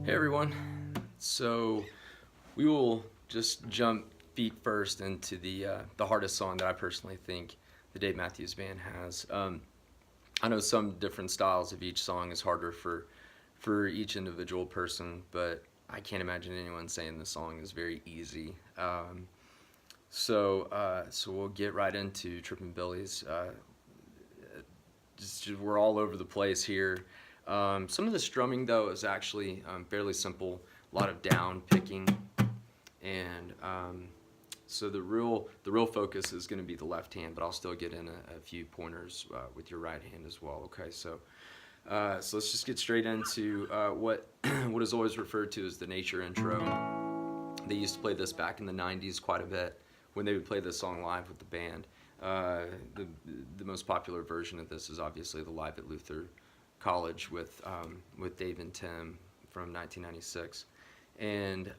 Hey everyone, so we will just jump feet first into the hardest song that I personally think the Dave Matthews Band has. I know some different styles of each song is harder for each individual person, but I can't imagine anyone saying the song is very easy. So we'll get right into Tripping Billies. We're all over the place here. Some of the strumming though is actually fairly simple. A lot of down picking, and so the real focus is going to be the left hand, but I'll still get in a few pointers with your right hand as well. Okay, so let's just get straight into what is always referred to as the nature intro. They used to play this back in the 90s quite a bit when they would play this song live with the band. The most popular version of this is obviously the Live at Luther College with Dave and Tim from 1996, and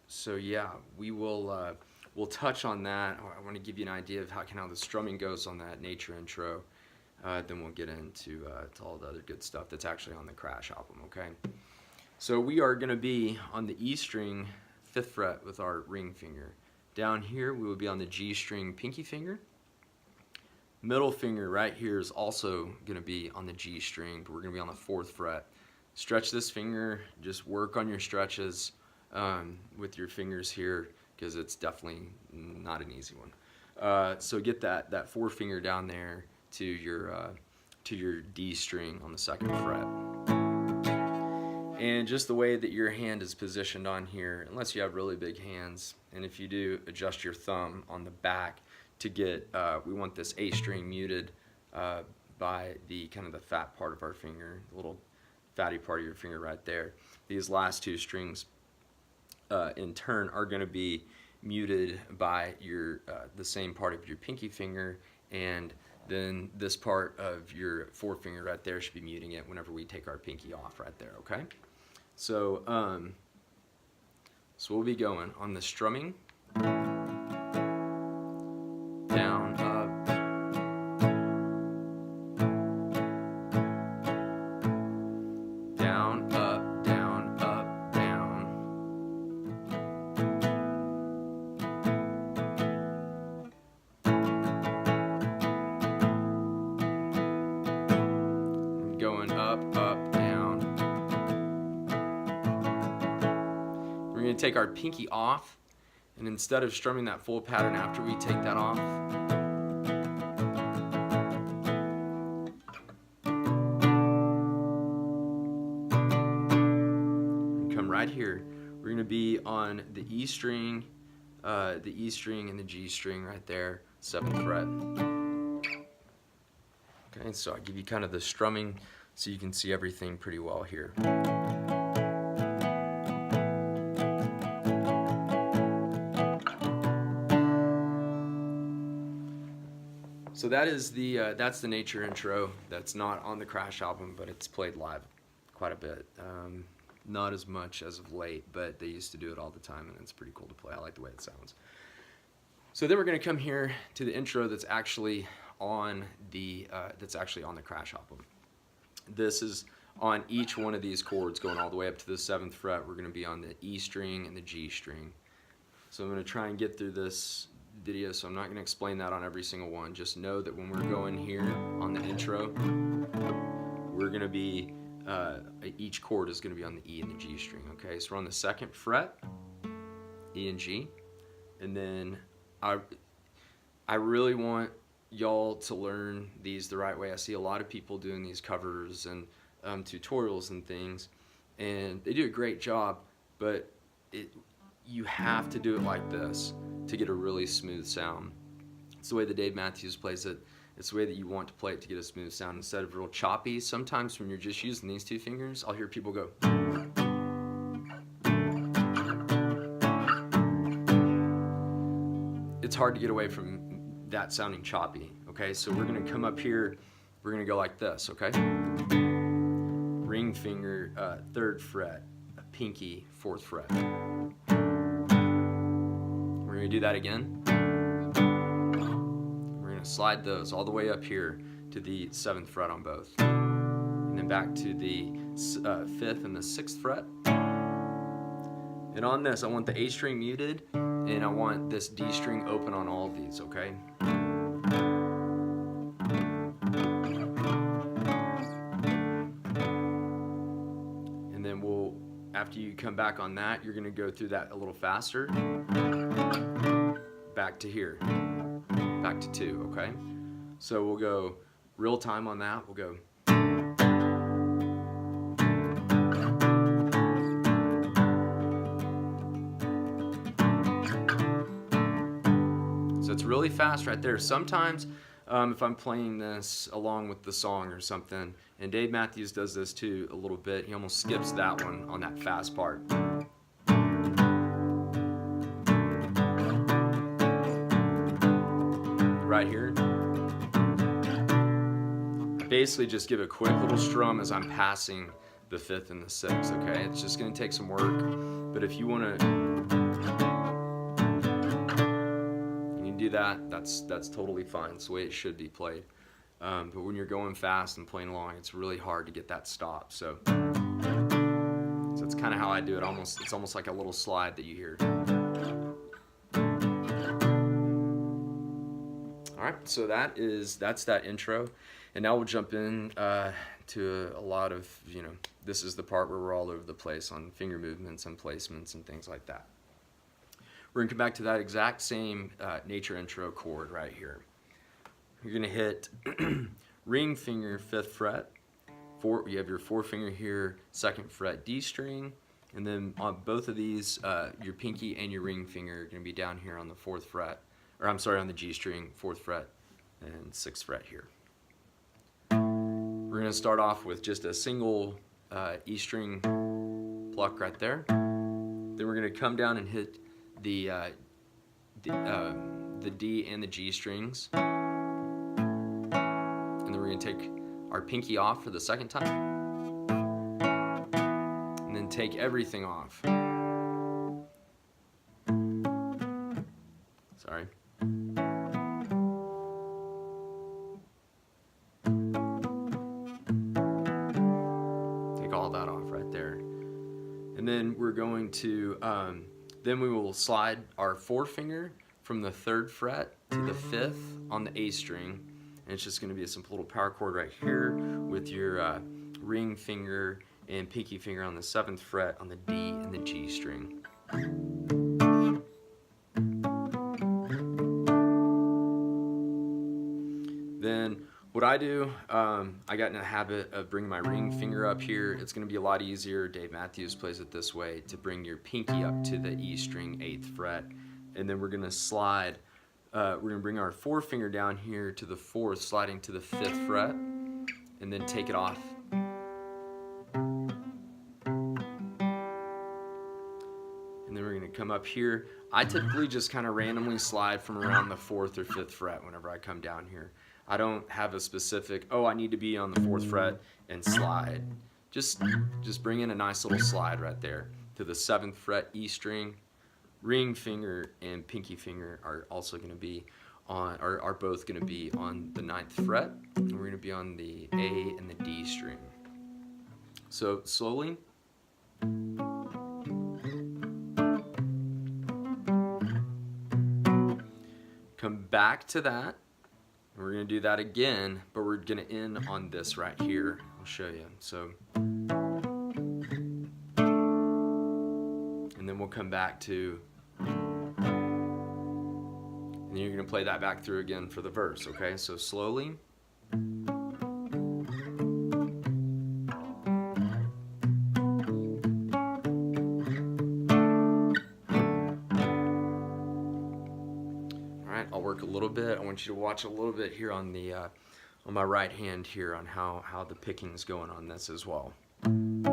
so yeah, we'll touch on that. I want to give you an idea of how the strumming goes on that nature intro. Then we'll get into to all the other good stuff that's actually on the Crash album. Okay, so we are going to be on the E string 5th fret with our ring finger. Down here we will be on the G string pinky finger. Middle finger right here is also going to be on the G string, but we're going to be on the 4th fret. Stretch this finger, just work on your stretches with your fingers here, because it's definitely not an easy one. So get that forefinger down there to your D string on the 2nd fret. And just the way that your hand is positioned on here, unless you have really big hands, and if you do, adjust your thumb on the back to get, we want this A string muted by the the fat part of our finger, the little fatty part of your finger right there. These last two strings in turn are going to be muted by your the same part of your pinky finger, and then this part of your forefinger right there should be muting it whenever we take our pinky off right there. Okay, so so we'll be going on the strumming. Down, up, down, up, down, up, down. Going up, up, down. We're going to take our pinky off, and instead of strumming that full pattern after we take that off, come right here. We're going to be on the E string, and the G string right there, 7th fret. Okay, so I'll give you the strumming so you can see everything pretty well here. So that is that's the nature intro. That's not on the Crash album, but it's played live quite a bit. Not as much as of late, but they used to do it all the time, and it's pretty cool to play. I like the way it sounds. So then we're going to come here to the intro that's actually on the Crash album. This is on each one of these chords, going all the way up to the 7th fret. We're going to be on the E string and the G string. So I'm going to try and get through this video, so I'm not going to explain that on every single one. Just know that when we're going here on the intro, we're going to be each chord is going to be on the E and the G string. Okay, so we're on the 2nd fret, E and G, and then I really want y'all to learn these the right way. I see a lot of people doing these covers and tutorials and things, and they do a great job, but you have to do it like this to get a really smooth sound. It's the way that Dave Matthews plays it. It's the way that you want to play it to get a smooth sound instead of real choppy. Sometimes when you're just using these two fingers, I'll hear people go. It's hard to get away from that sounding choppy. Okay, so we're going to come up here. We're going to go like this. Okay, ring finger, 3rd fret, pinky, 4th fret. We're going to do that again. We're going to slide those all the way up here to the 7th fret on both. and then back to the 5th and the 6th fret. And on this, I want the A string muted, and I want this D string open on all of these, okay? And then after you come back on that, you're gonna go through that a little faster. Back to here, back to 2, okay? So we'll go real time on that. We'll go. So it's really fast right there. Sometimes if I'm playing this along with the song or something, and Dave Matthews does this too a little bit, he almost skips that one on that fast part. Right here, I basically just give a quick little strum as I'm passing the 5th and the 6th, okay? It's just gonna take some work, but if you wanna do that, that's totally fine. It's the way it should be played. But when you're going fast and playing along, it's really hard to get that stop. So that's kind of how I do it. It's almost like a little slide that you hear. All right, so that's that intro, and now we'll jump in to a lot of, this is the part where we're all over the place on finger movements and placements and things like that. We're gonna come back to that exact same nature intro chord right here. You're gonna hit ring finger 5th fret. You have your 4-finger here, 2nd fret D string, and then on both of these, your pinky and your ring finger are gonna be down here on the 4th fret, or I'm sorry, on the G string, 4th fret and 6th fret here. We're gonna start off with just a single E string pluck right there. Then we're gonna come down and hit the D and the G strings, and then we're going to take our pinky off for the 2nd time, and then take everything off. Sorry. Take all that off right there, and then we're going to then we will slide our 4-finger from the 3rd fret to the 5th on the A string, and it's just going to be a simple little power chord right here with your ring finger and pinky finger on the 7th fret on the D and the G string. Then what I do, I got in the habit of bringing my ring finger up here. It's going to be a lot easier, Dave Matthews plays it this way, to bring your pinky up to the E string 8th fret. And then we're going to slide, we're going to bring our 4-finger down here to the 4th, sliding to the 5th fret, and then take it off. And then we're going to come up here. I typically just kind of randomly slide from around the 4th or 5th fret whenever I come down here. I don't have a specific, I need to be on the 4th fret and slide. Just bring in a nice little slide right there to the 7th fret E string. Ring finger and pinky finger are also going to be on, are both going to be on the 9th fret, and we're going to be on the A and the D string. So slowly. Come back to that. We're going to do that again, but we're going to end on this right here. I'll show you. So, and then we'll come back to, and then you're going to play that back through again for the verse, okay? So slowly. I'll work a little bit. I want you to watch a little bit here on the on my right hand here on how the picking is going on this as well. And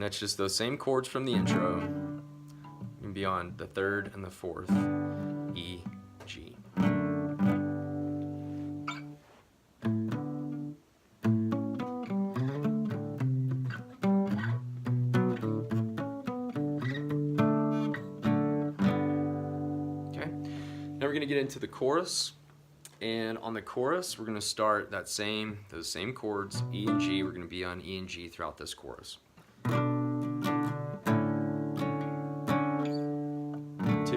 that's just those same chords from the intro. You can be on the 3rd and the 4th, E, G. going to get into the chorus. And on the chorus, we're going to start those same chords, E and G. We're going to be on E and G throughout this chorus. 2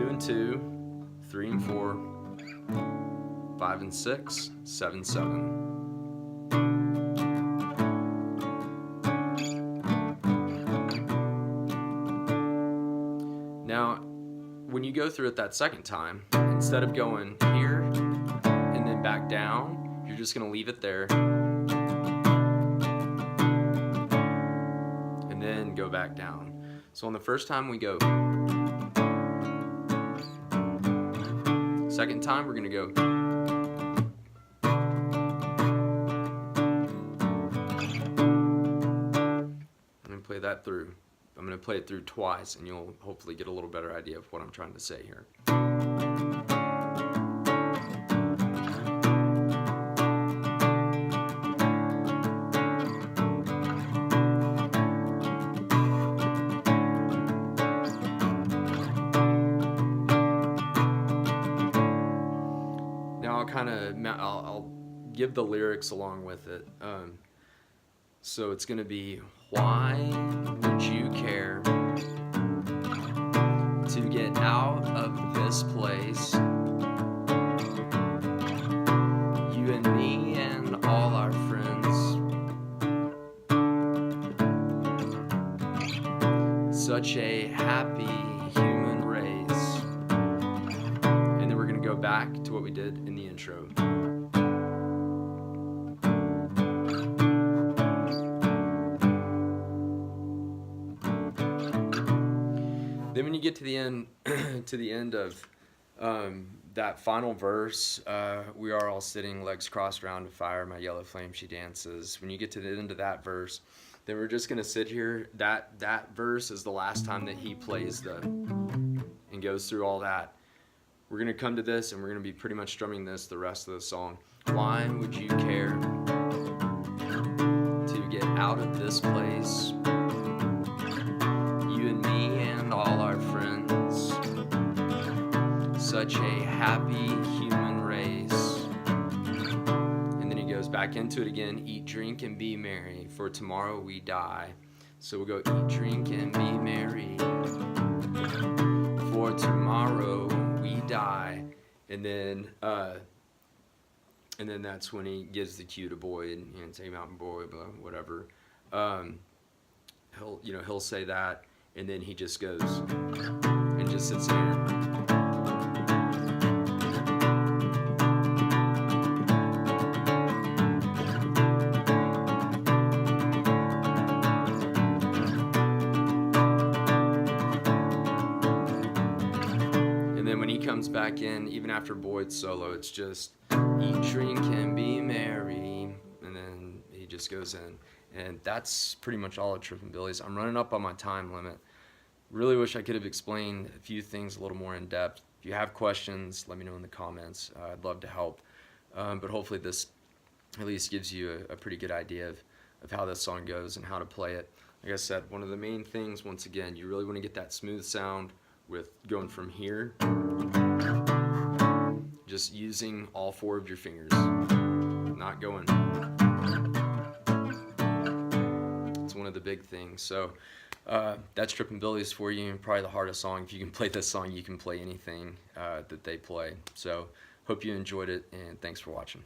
and 2, 3 and 4, 5 and 6, 7, 7. Now, when you go through it that second time, instead of going here and then back down, you're just going to leave it there and then go back down. So on the first time we go. Second time we're going to go. I'm going to play that through. I'm going to play it through twice, and you'll hopefully get a little better idea of what I'm trying to say here. Now I'll give the lyrics along with it. So it's going to be, why would you care to get out of this place? You and me and all our friends. Such a happy human race. And then we're going to go back to what we did in the intro. Then when you get to the end of that final verse, we are all sitting, legs crossed round to fire, my yellow flame she dances. When you get to the end of that verse, then we're just gonna sit here. That verse is the last time that he plays and goes through all that. We're gonna come to this, and we're gonna be pretty much strumming this the rest of the song. Why would you care to get out of this place? You and me and all our friends, such a happy human race. And then he goes back into it again. Eat, drink, and be merry, for tomorrow we die. So we'll go eat, drink, and be merry, for tomorrow we die. And then that's when he gives the cue to Boyd, and say Mountain Boy, blah, whatever. He'll say that. And then he just goes and just sits there. And then when he comes back in, even after Boyd's solo, it's just eat, drink, and be merry. And then he just goes in. And that's pretty much all of Tripping Billies. I'm running up on my time limit. Really wish I could have explained a few things a little more in depth. If you have questions, let me know in the comments. I'd love to help. But hopefully this at least gives you a pretty good idea of how this song goes and how to play it. Like I said, one of the main things, once again, you really want to get that smooth sound with going from here, just using all 4 of your fingers, not going. It's one of the big things. So that's Tripping Billies for you. Probably the hardest song. If you can play this song, you can play anything that they play. So hope you enjoyed it, and thanks for watching.